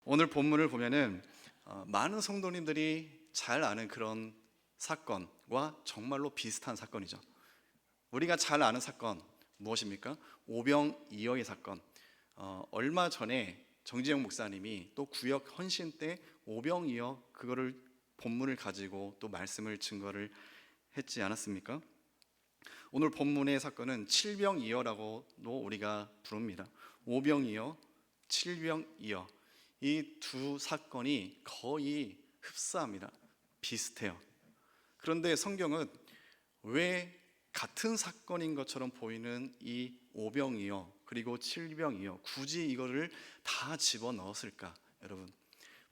오늘 본문을 보면은 많은 성도님들이 잘 아는 그런 사건과 정말로 비슷한 사건이죠. 우리가 잘 아는 사건 무엇입니까? 오병이어의 사건. 얼마 전에 정지영 목사님이 또 구역 헌신 때 오병이어 그거를 본문을 가지고 또 말씀을 증거를 했지 않았습니까? 오늘 본문의 사건은 칠병이어라고도 우리가 부릅니다. 오병이어, 칠병이어, 이 두 사건이 거의 흡사합니다. 비슷해요. 그런데 성경은 왜 같은 사건인 것처럼 보이는 이 오병이어 그리고 칠병이어 굳이 이거를 다 집어넣었을까? 여러분,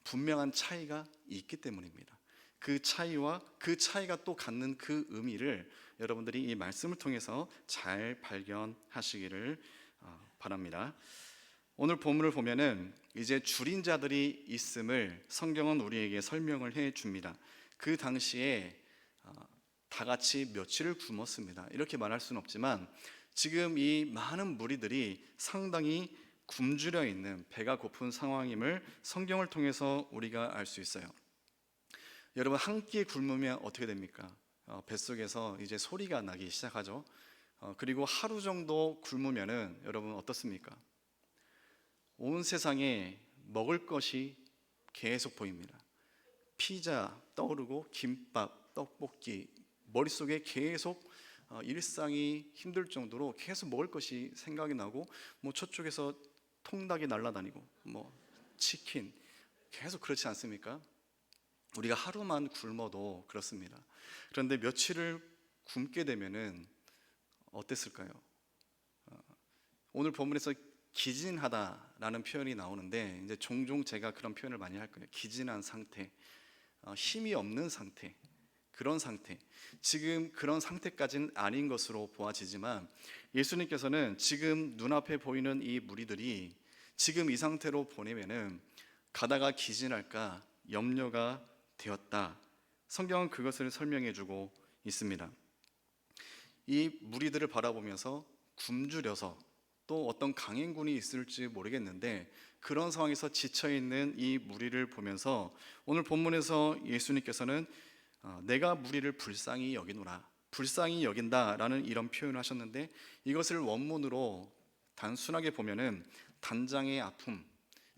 분명한 차이가 있기 때문입니다. 그 차이와 그 차이가 또 갖는 그 의미를 여러분들이 이 말씀을 통해서 잘 발견하시기를 바랍니다. 오늘 본문을 보면은 이제 줄인 자들이 있음을 성경은 우리에게 설명을 해 줍니다. 그 당시에 다 같이 며칠을 굶었습니다. 이렇게 말할 수는 없지만 지금 이 많은 무리들이 상당히 굶주려 있는 배가 고픈 상황임을 성경을 통해서 우리가 알 수 있어요. 여러분, 한 끼 굶으면 어떻게 됩니까? 뱃속에서 이제 소리가 나기 시작하죠. 그리고 하루 정도 굶으면은 여러분 어떻습니까? 온 세상에 먹을 것이 계속 보입니다. 피자 떠오르고 김밥, 떡볶이, 머릿속에 계속 일상이 힘들 정도로 계속 먹을 것이 생각이 나고, 뭐 저쪽에서 통닭이 날아다니고 뭐 치킨, 계속 그렇지 않습니까? 우리가 하루만 굶어도 그렇습니다. 그런데 며칠을 굶게 되면은 어땠을까요? 오늘 본문에서 기진하다라는 표현이 나오는데, 이제 종종 제가 그런 표현을 많이 할 거예요. 기진한 상태, 힘이 없는 상태, 그런 상태. 지금 그런 상태까지는 아닌 것으로 보아지지만 예수님께서는 지금 눈앞에 보이는 이 무리들이 지금 이 상태로 보내면은 가다가 기진할까 염려가 되었다. 성경은 그것을 설명해 주고 있습니다. 이 무리들을 바라보면서 굶주려서 또 어떤 강행군이 있을지 모르겠는데 그런 상황에서 지쳐있는 이 무리를 보면서 오늘 본문에서 예수님께서는 내가 무리를 불쌍히 여기노라, 불쌍히 여긴다라는 이런 표현을 하셨는데, 이것을 원문으로 단순하게 보면은 단장의 아픔,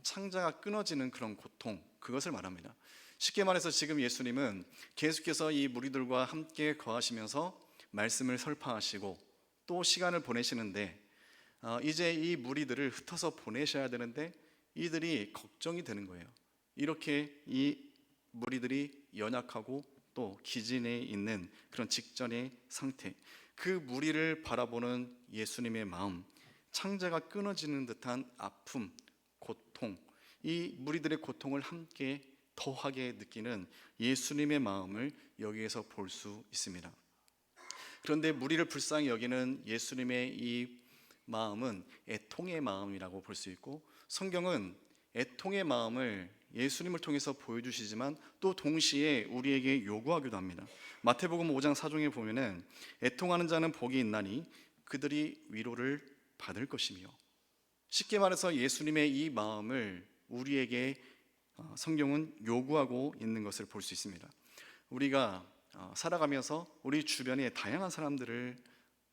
창자가 끊어지는 그런 고통, 그것을 말합니다. 쉽게 말해서 지금 예수님은 계속해서 이 무리들과 함께 거하시면서 말씀을 설파하시고 또 시간을 보내시는데, 이제 이 무리들을 흩어서 보내셔야 되는데 이들이 걱정이 되는 거예요. 이렇게 이 무리들이 연약하고 또 기진해 있는 그런 직전의 상태, 그 무리를 바라보는 예수님의 마음, 창자가 끊어지는 듯한 아픔, 고통, 이 무리들의 고통을 함께 더하게 느끼는 예수님의 마음을 여기에서 볼 수 있습니다. 그런데 무리를 불쌍히 여기는 예수님의 이 마음은 애통의 마음이라고 볼 수 있고, 성경은 애통의 마음을 예수님을 통해서 보여주시지만 또 동시에 우리에게 요구하기도 합니다. 마태복음 5장 4절에 보면은 애통하는 자는 복이 있나니 그들이 위로를 받을 것이며, 쉽게 말해서 예수님의 이 마음을 우리에게 성경은 요구하고 있는 것을 볼 수 있습니다. 우리가 살아가면서 우리 주변에 다양한 사람들을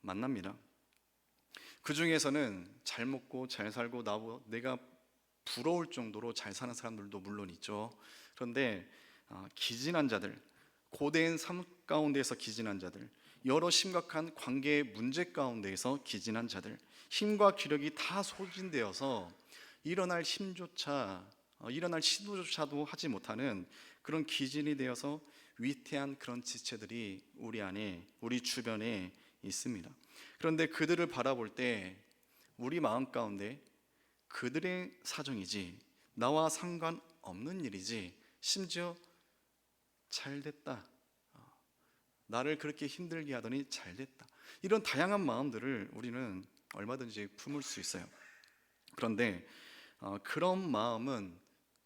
만납니다. 그 중에서는 잘 먹고 잘 살고 내가 부러울 정도로 잘 사는 사람들도 물론 있죠. 그런데 기진한 자들, 고된 삶 가운데에서 기진한 자들, 여러 심각한 관계 문제 가운데에서 기진한 자들, 힘과 기력이 다 소진되어서 일어날 시도조차도 하지 못하는 그런 기진이 되어서 위태한 그런 지체들이 우리 안에, 우리 주변에 있습니다. 그런데 그들을 바라볼 때 우리 마음 가운데 그들의 사정이지 나와 상관없는 일이지, 심지어 잘됐다, 나를 그렇게 힘들게 하더니 잘됐다, 이런 다양한 마음들을 우리는 얼마든지 품을 수 있어요. 그런데 그런 마음은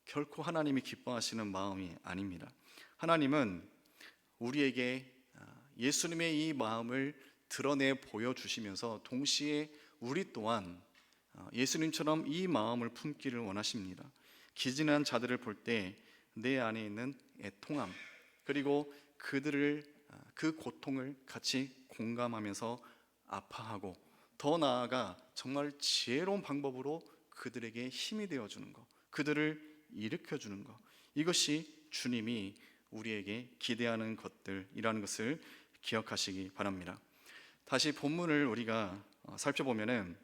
결코 하나님이 기뻐하시는 마음이 아닙니다. 하나님은 우리에게 예수님의 이 마음을 드러내 보여주시면서 동시에 우리 또한 예수님처럼 이 마음을 품기를 원하십니다. 기진한 자들을 볼 때 내 안에 있는 애통함, 그리고 그 고통을 같이 공감하면서 아파하고, 더 나아가 정말 지혜로운 방법으로 그들에게 힘이 되어주는 것, 그들을 일으켜주는 것, 이것이 주님이 우리에게 기대하는 것들이라는 것을 기억하시기 바랍니다. 다시 본문을 우리가 살펴보면은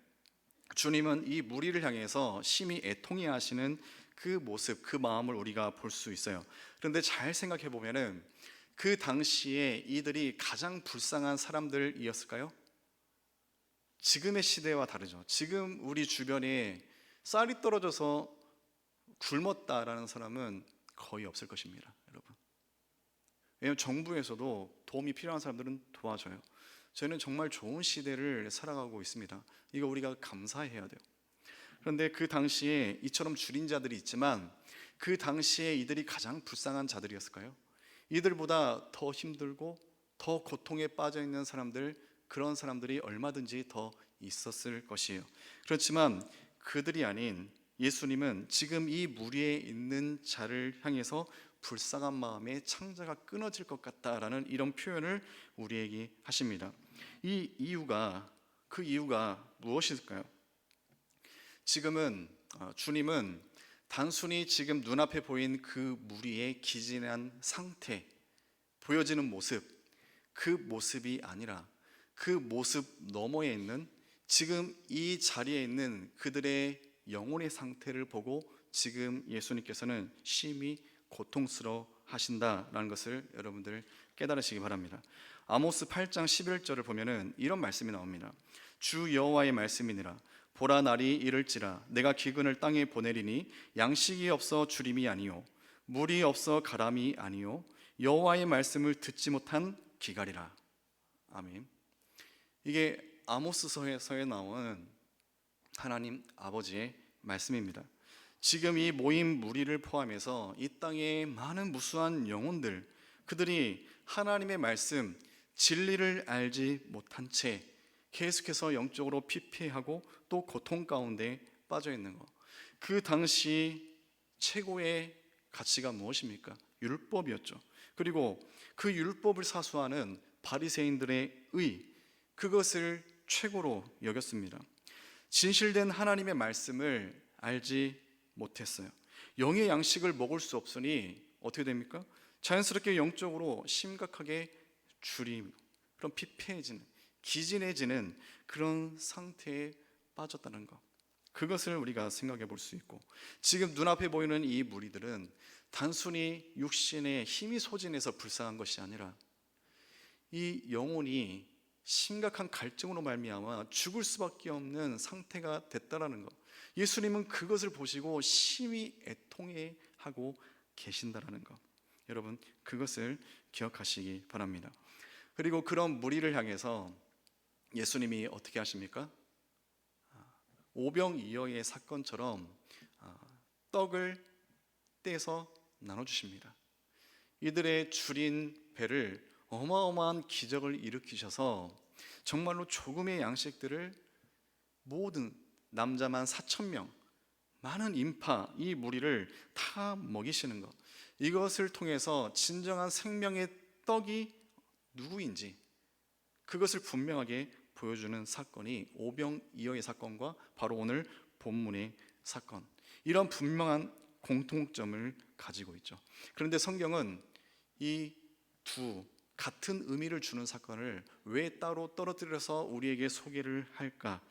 주님은 이 무리를 향해서 심히 애통해 하시는 그 모습, 그 마음을 우리가 볼 수 있어요. 그런데 잘 생각해 보면은 그 당시에 이들이 가장 불쌍한 사람들이었을까요? 지금의 시대와 다르죠. 지금 우리 주변에 쌀이 떨어져서 굶었다라는 사람은 거의 없을 것입니다, 여러분. 왜냐하면 정부에서도 도움이 필요한 사람들은 도와줘요. 저희는 정말 좋은 시대를 살아가고 있습니다. 이거 우리가 감사해야 돼요. 그런데 그 당시에 이처럼 줄인 자들이 있지만 그 당시에 이들이 가장 불쌍한 자들이었을까요? 이들보다 더 힘들고 더 고통에 빠져 있는 사람들, 그런 사람들이 얼마든지 더 있었을 것이에요. 그렇지만 그들이 아닌 예수님은 지금 이 무리에 있는 자를 향해서 불쌍한 마음에 창자가 끊어질 것 같다라는 이런 표현을 우리에게 하십니다. 그 이유가 무엇일까요? 지금은 주님은 단순히 지금 눈앞에 보인 그 무리의 기진한 상태, 보여지는 모습, 그 모습이 아니라 그 모습 너머에 있는 지금 이 자리에 있는 그들의 영혼의 상태를 보고 지금 예수님께서는 심히 고통스러워 하신다라는 것을 여러분들 깨달으시기 바랍니다. 아모스 8장 11절을 보면은 이런 말씀이 나옵니다. 주 여호와의 말씀이니라. 보라, 날이 이를지라 내가 기근을 땅에 보내리니 양식이 없어 주림이 아니요 물이 없어 가람이 아니요 여호와의 말씀을 듣지 못한 기갈이라. 아멘. 이게 아모스서에 나오는 하나님 아버지의 말씀입니다. 지금 이 모인 무리를 포함해서 이 땅의 많은 무수한 영혼들, 그들이 하나님의 말씀, 진리를 알지 못한 채 계속해서 영적으로 피폐하고 또 고통 가운데 빠져 있는 것. 그 당시 최고의 가치가 무엇입니까? 율법이었죠. 그리고 그 율법을 사수하는 바리새인들의 의, 그것을 최고로 여겼습니다. 진실된 하나님의 말씀을 알지 못했어요. 영의 양식을 먹을 수 없으니 어떻게 됩니까? 자연스럽게 영적으로 심각하게 줄임, 그런 피폐해지는, 기진해지는 그런 상태에 빠졌다는 것, 그것을 우리가 생각해 볼 수 있고, 지금 눈앞에 보이는 이 무리들은 단순히 육신의 힘이 소진해서 불쌍한 것이 아니라 이 영혼이 심각한 갈증으로 말미암아 죽을 수밖에 없는 상태가 됐다라는 것, 예수님은 그것을 보시고 심히 애통해 하고 계신다라는 것, 여러분 그것을 기억하시기 바랍니다. 그리고 그런 무리를 향해서 예수님이 어떻게 하십니까? 오병이어의 사건처럼 떡을 떼서 나눠주십니다. 이들의 줄인 배를 어마어마한 기적을 일으키셔서 정말로 조금의 양식들을 모든 남자만 4,000명, 많은 인파, 이 무리를 다 먹이시는 것, 이것을 통해서 진정한 생명의 떡이 누구인지 그것을 분명하게 보여주는 사건이 오병이어의 사건과 바로 오늘 본문의 사건, 이런 분명한 공통점을 가지고 있죠. 그런데 성경은 이 두 같은 의미를 주는 사건을 왜 따로 떨어뜨려서 우리에게 소개를 할까?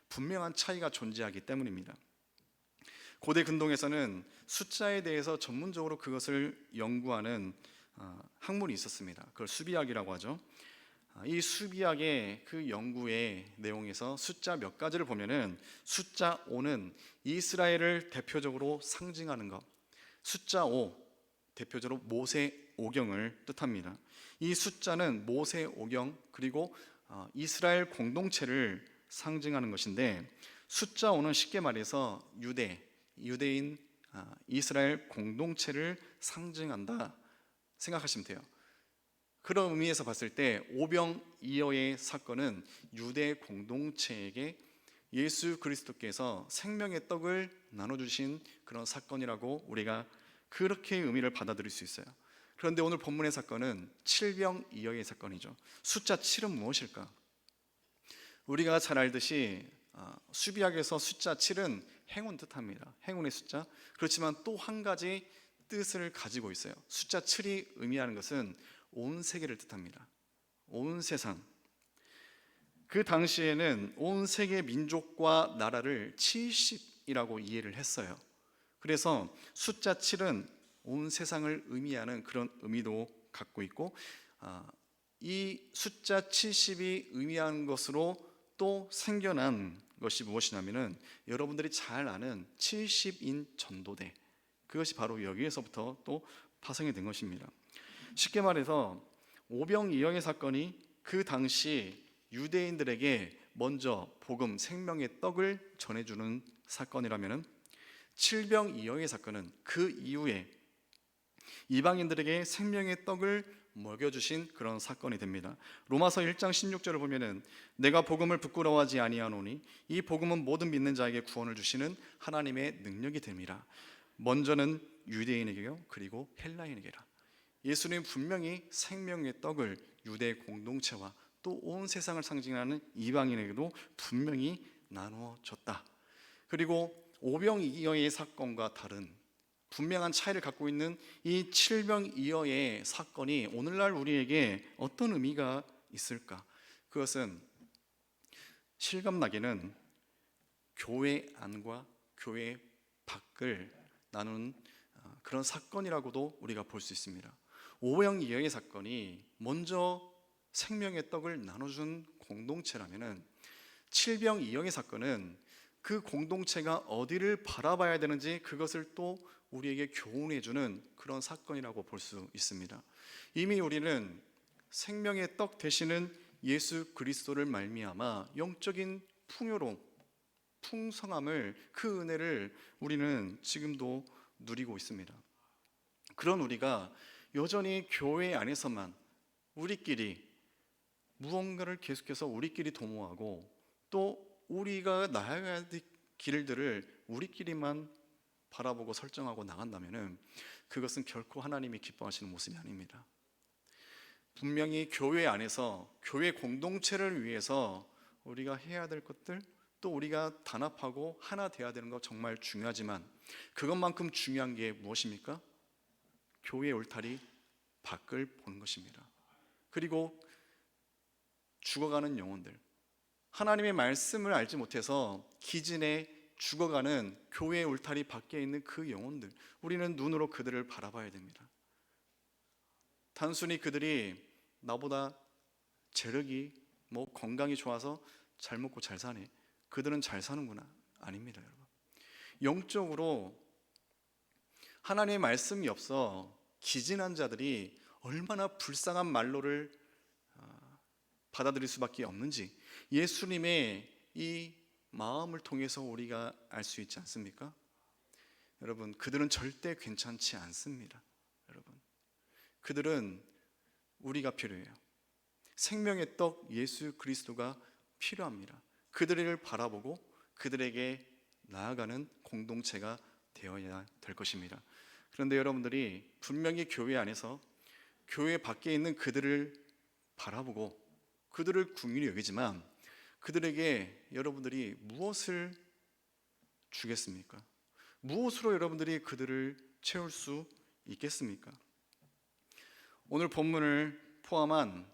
분명한 차이가 존재하기 때문입니다. 고대 근동에서는 숫자에 대해서 전문적으로 그것을 연구하는 학문이 있었습니다. 그걸 수비학이라고 하죠. 이 수비학의 그 연구의 내용에서 숫자 몇 가지를 보면은 숫자 5는 이스라엘을 대표적으로 상징하는 것, 숫자 5 대표적으로 모세 오경을 뜻합니다. 이 숫자는 모세 오경 그리고 이스라엘 공동체를 상징하는 것인데, 숫자 5는 쉽게 말해서 유대인 이스라엘 공동체를 상징한다 생각하시면 돼요. 그런 의미에서 봤을 때 오병이어의 사건은 유대 공동체에게 예수 그리스도께서 생명의 떡을 나눠주신 그런 사건이라고 우리가 그렇게 의미를 받아들일 수 있어요. 그런데 오늘 본문의 사건은 칠병이어의 사건이죠. 숫자 7은 무엇일까? 우리가 잘 알듯이 수비학에서 숫자 7은 행운 뜻합니다. 행운의 숫자. 그렇지만 또 한 가지 뜻을 가지고 있어요. 숫자 7이 의미하는 것은 온 세계를 뜻합니다. 온 세상. 그 당시에는 온 세계 민족과 나라를 70이라고 이해를 했어요. 그래서 숫자 7은 온 세상을 의미하는 그런 의미도 갖고 있고, 이 숫자 70이 의미하는 것으로 또 생겨난 것이 무엇이냐면은 여러분들이 잘 아는 70인 전도대, 그것이 바로 여기에서부터 또 파생이 된 것입니다. 쉽게 말해서 오병이어의 사건이 그 당시 유대인들에게 먼저 복음, 생명의 떡을 전해주는 사건이라면은 칠병이어의 사건은 그 이후에 이방인들에게 생명의 떡을 먹여주신 그런 사건이 됩니다. 로마서 1장 16절을 보면은 내가 복음을 부끄러워하지 아니하노니 이 복음은 모든 믿는 자에게 구원을 주시는 하나님의 능력이 됨이라. 먼저는 유대인에게요, 그리고 헬라인에게라. 예수님 분명히 생명의 떡을 유대 공동체와 또 온 세상을 상징하는 이방인에게도 분명히 나누어 줬다. 그리고 오병이어의 사건과 다른 분명한 차이를 갖고 있는 이 칠병이어의 사건이 오늘날 우리에게 어떤 의미가 있을까? 그것은 실감나게는 교회 안과 교회 밖을 나누는 그런 사건이라고도 우리가 볼 수 있습니다. 오병이어의 사건이 먼저 생명의 떡을 나눠준 공동체라면은 칠병이어의 사건은 그 공동체가 어디를 바라봐야 되는지 그것을 또 우리에게 교훈해주는 그런 사건이라고 볼 수 있습니다. 이미 우리는 생명의 떡 되시는 예수 그리스도를 말미암아 영적인 풍요로움, 풍성함을, 그 은혜를 우리는 지금도 누리고 있습니다. 그런 우리가 여전히 교회 안에서만 우리끼리 무언가를 계속해서 우리끼리 도모하고 또 우리가 나아가야 될 길들을 우리끼리만 바라보고 설정하고 나간다면 그것은 결코 하나님이 기뻐하시는 모습이 아닙니다. 분명히 교회 안에서 교회 공동체를 위해서 우리가 해야 될 것들, 또 우리가 단합하고 하나 되어야 되는 거 정말 중요하지만 그것만큼 중요한 게 무엇입니까? 교회의 울타리 밖을 보는 것입니다. 그리고 죽어가는 영혼들, 하나님의 말씀을 알지 못해서 기진에 죽어가는 교회의 울타리 밖에 있는 그 영혼들, 우리는 눈으로 그들을 바라봐야 됩니다. 단순히 그들이 나보다 재력이 건강이 좋아서 잘 먹고 잘 사네, 그들은 잘 사는구나, 아닙니다. 여러분, 영적으로 하나님의 말씀이 없어 기진한 자들이 얼마나 불쌍한 말로를 받아들일 수밖에 없는지 예수님의 이 마음을 통해서 우리가 알 수 있지 않습니까? 여러분, 그들은 절대 괜찮지 않습니다. 여러분, 그들은 우리가 필요해요. 생명의 떡 예수 그리스도가 필요합니다. 그들을 바라보고 그들에게 나아가는 공동체가 되어야 될 것입니다. 그런데 여러분들이 분명히 교회 안에서 교회 밖에 있는 그들을 바라보고 그들을 긍휼히 여기지만 그들에게 여러분들이 무엇을 주겠습니까? 무엇으로 여러분들이 그들을 채울 수 있겠습니까? 오늘 본문을 포함한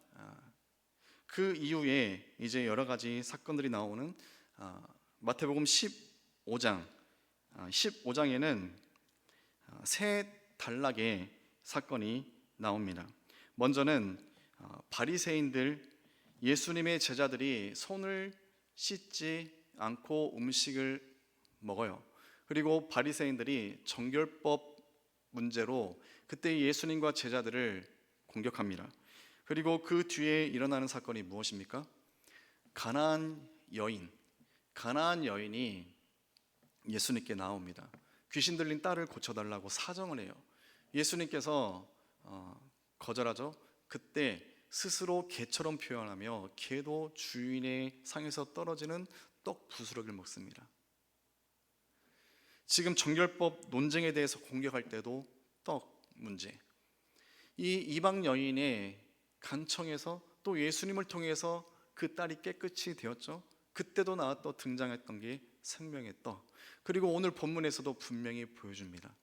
그 이후에 이제 여러 가지 사건들이 나오는 마태복음 15장에는 세 단락의 사건이 나옵니다. 먼저는 바리새인들, 예수님의 제자들이 손을 씻지 않고 음식을 먹어요. 그리고 바리새인들이 정결법 문제로 그때 예수님과 제자들을 공격합니다. 그리고 그 뒤에 일어나는 사건이 무엇입니까? 가나안 여인이 예수님께 나옵니다. 귀신 들린 딸을 고쳐달라고 사정을 해요. 예수님께서 거절하죠. 그때 스스로 개처럼 표현하며 개도 주인의 상에서 떨어지는 떡 부스러기를 먹습니다. 지금 정결법 논쟁에 대해서 공격할 때도 떡 문제, 이 이방 여인의 간청에서 또 예수님을 통해서 그 딸이 깨끗이 되었죠. 그때도 나왔던 등장했던 게 생명의 떡. 그리고 오늘 본문에서도 분명히 보여줍니다.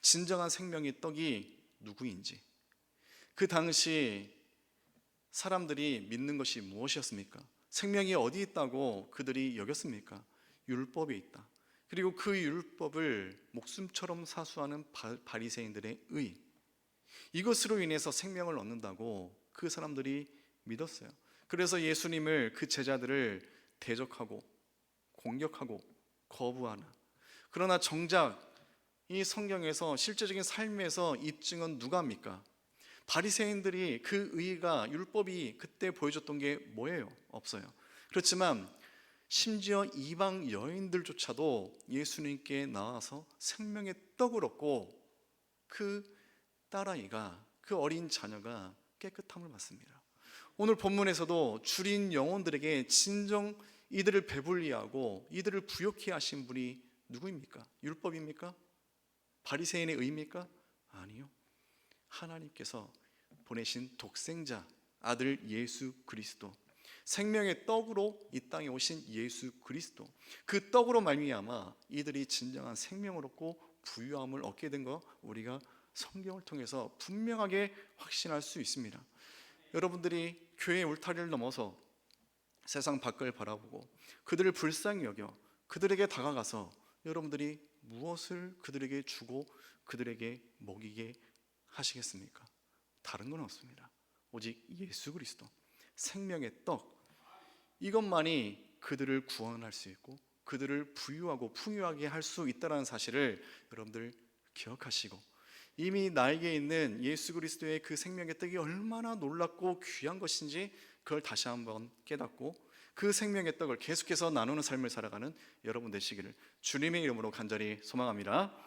진정한 생명의 떡이 누구인지. 그 당시 사람들이 믿는 것이 무엇이었습니까? 생명이 어디 있다고 그들이 여겼습니까? 율법에 있다. 그리고 그 율법을 목숨처럼 사수하는 바리새인들의 의, 이것으로 인해서 생명을 얻는다고 그 사람들이 믿었어요. 그래서 예수님을, 그 제자들을 대적하고 공격하고 거부하나. 그러나 정작 이 성경에서 실제적인 삶에서 입증은 누가 합니까? 바리새인들이, 그 의가, 율법이 그때 보여줬던 게 뭐예요? 없어요. 그렇지만 심지어 이방 여인들조차도 예수님께 나와서 생명의 떡을 얻고 그 딸아이가, 그 어린 자녀가 깨끗함을 받습니다. 오늘 본문에서도 주린 영혼들에게 진정 이들을 배불리하고 이들을 부욕케 하신 분이 누구입니까? 율법입니까? 바리새인의 의입니까? 아니요. 하나님께서 보내신 독생자 아들 예수 그리스도, 생명의 떡으로 이 땅에 오신 예수 그리스도, 그 떡으로 말미암아 이들이 진정한 생명을 얻고 부유함을 얻게 된 거 우리가 성경을 통해서 분명하게 확신할 수 있습니다. 여러분들이 교회의 울타리를 넘어서 세상 밖을 바라보고 그들을 불쌍히 여겨 그들에게 다가가서 여러분들이 무엇을 그들에게 주고 그들에게 먹이게 하시겠습니까? 다른 건 없습니다. 오직 예수 그리스도, 생명의 떡, 이것만이 그들을 구원할 수 있고 그들을 부유하고 풍요하게 할 수 있다는 사실을 여러분들 기억하시고, 이미 나에게 있는 예수 그리스도의 그 생명의 떡이 얼마나 놀랍고 귀한 것인지 그걸 다시 한번 깨닫고 그 생명의 떡을 계속해서 나누는 삶을 살아가는 여러분 되시기를 주님의 이름으로 간절히 소망합니다.